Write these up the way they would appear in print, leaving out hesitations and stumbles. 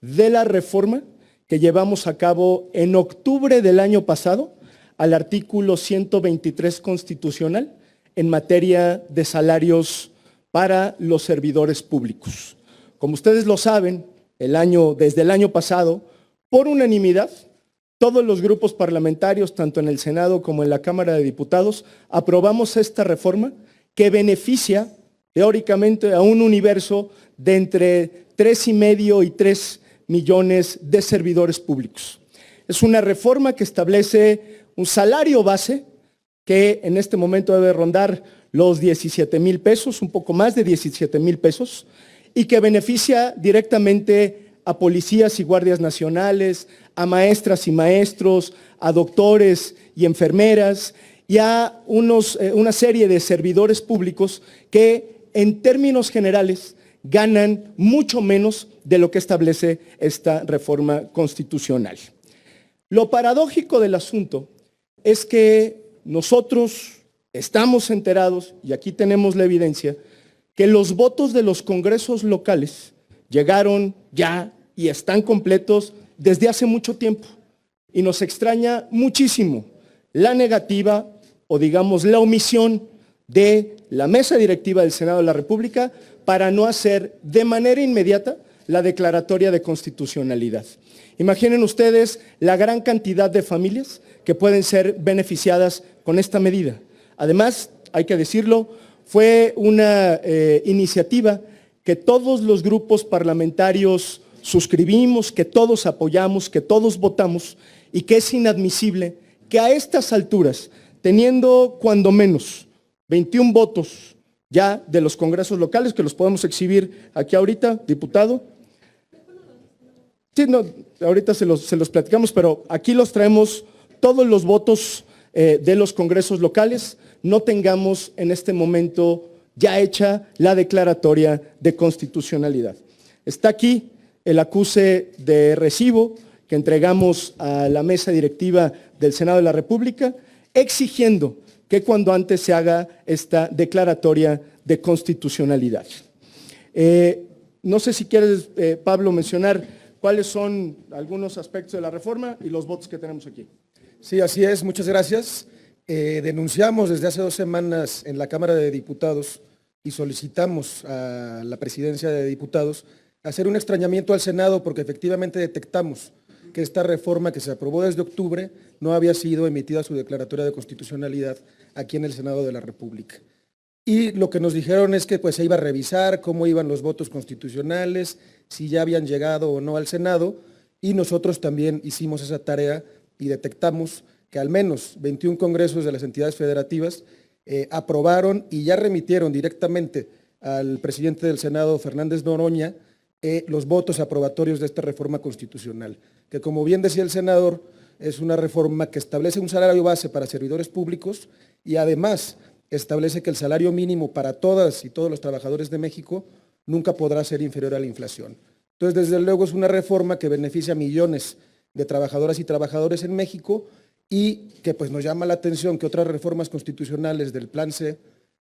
de la reforma que llevamos a cabo en octubre del año pasado al artículo 123 constitucional en materia de salarios para los servidores públicos. Como ustedes lo saben, desde el año pasado, por unanimidad, todos los grupos parlamentarios, tanto en el Senado como en la Cámara de Diputados, aprobamos esta reforma que beneficia teóricamente a un universo de entre 3,5 y 3 millones de servidores públicos. Es una reforma que establece un salario base que en este momento debe rondar los 17,000 pesos, un poco más de 17,000 pesos, y que beneficia directamente a policías y guardias nacionales, a maestras y maestros, a doctores y enfermeras y a una serie de servidores públicos que en términos generales ganan mucho menos de lo que establece esta reforma constitucional. Lo paradójico del asunto es que nosotros estamos enterados, y aquí tenemos la evidencia, que los votos de los congresos locales llegaron ya y están completos desde hace mucho tiempo. Y nos extraña muchísimo la negativa o digamos la omisión de la mesa directiva del Senado de la República para no hacer de manera inmediata la declaratoria de constitucionalidad. Imaginen ustedes la gran cantidad de familias que pueden ser beneficiadas con esta medida. Además, hay que decirlo, fue una iniciativa que todos los grupos parlamentarios suscribimos, que todos apoyamos, que todos votamos y que es inadmisible que a estas alturas, teniendo cuando menos 21 votos ya de los congresos locales, que los podemos exhibir aquí ahorita, diputado. Sí, no, ahorita se los platicamos, pero aquí los traemos todos los votos de los congresos locales, no tengamos en este momento ya hecha la declaratoria de constitucionalidad. Está aquí el acuse de recibo que entregamos a la mesa directiva del Senado de la República, exigiendo que cuando antes se haga esta declaratoria de constitucionalidad. No sé si quieres, Pablo, mencionar cuáles son algunos aspectos de la reforma y los votos que tenemos aquí. Sí, así es, muchas gracias. Denunciamos desde hace 2 semanas en la Cámara de Diputados y solicitamos a la Presidencia de Diputados hacer un extrañamiento al Senado porque efectivamente detectamos que esta reforma que se aprobó desde octubre no había sido emitida su declaratoria de constitucionalidad aquí en el Senado de la República. Y lo que nos dijeron es que pues, se iba a revisar cómo iban los votos constitucionales, si ya habían llegado o no al Senado, y nosotros también hicimos esa tarea y detectamos que al menos 21 congresos de las entidades federativas aprobaron y ya remitieron directamente al presidente del Senado, Fernández Noroña, los votos aprobatorios de esta reforma constitucional, que como bien decía el senador, es una reforma que establece un salario base para servidores públicos y además establece que el salario mínimo para todas y todos los trabajadores de México nunca podrá ser inferior a la inflación. Entonces, desde luego, es una reforma que beneficia a millones de trabajadoras y trabajadores en México y que pues, nos llama la atención que otras reformas constitucionales del Plan C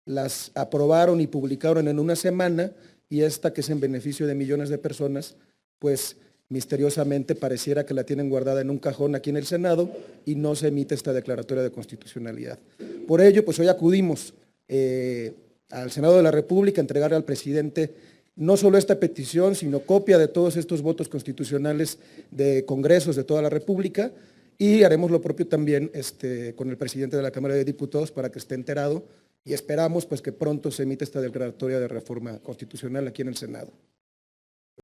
las aprobaron y publicaron en una semana y esta que es en beneficio de millones de personas, pues misteriosamente pareciera que la tienen guardada en un cajón aquí en el Senado y no se emite esta declaratoria de constitucionalidad. Por ello, pues hoy acudimos al Senado de la República a entregarle al presidente no solo esta petición, sino copia de todos estos votos constitucionales de congresos de toda la República y haremos lo propio también con el presidente de la Cámara de Diputados para que esté enterado y esperamos pues, que pronto se emita esta declaratoria de reforma constitucional aquí en el Senado.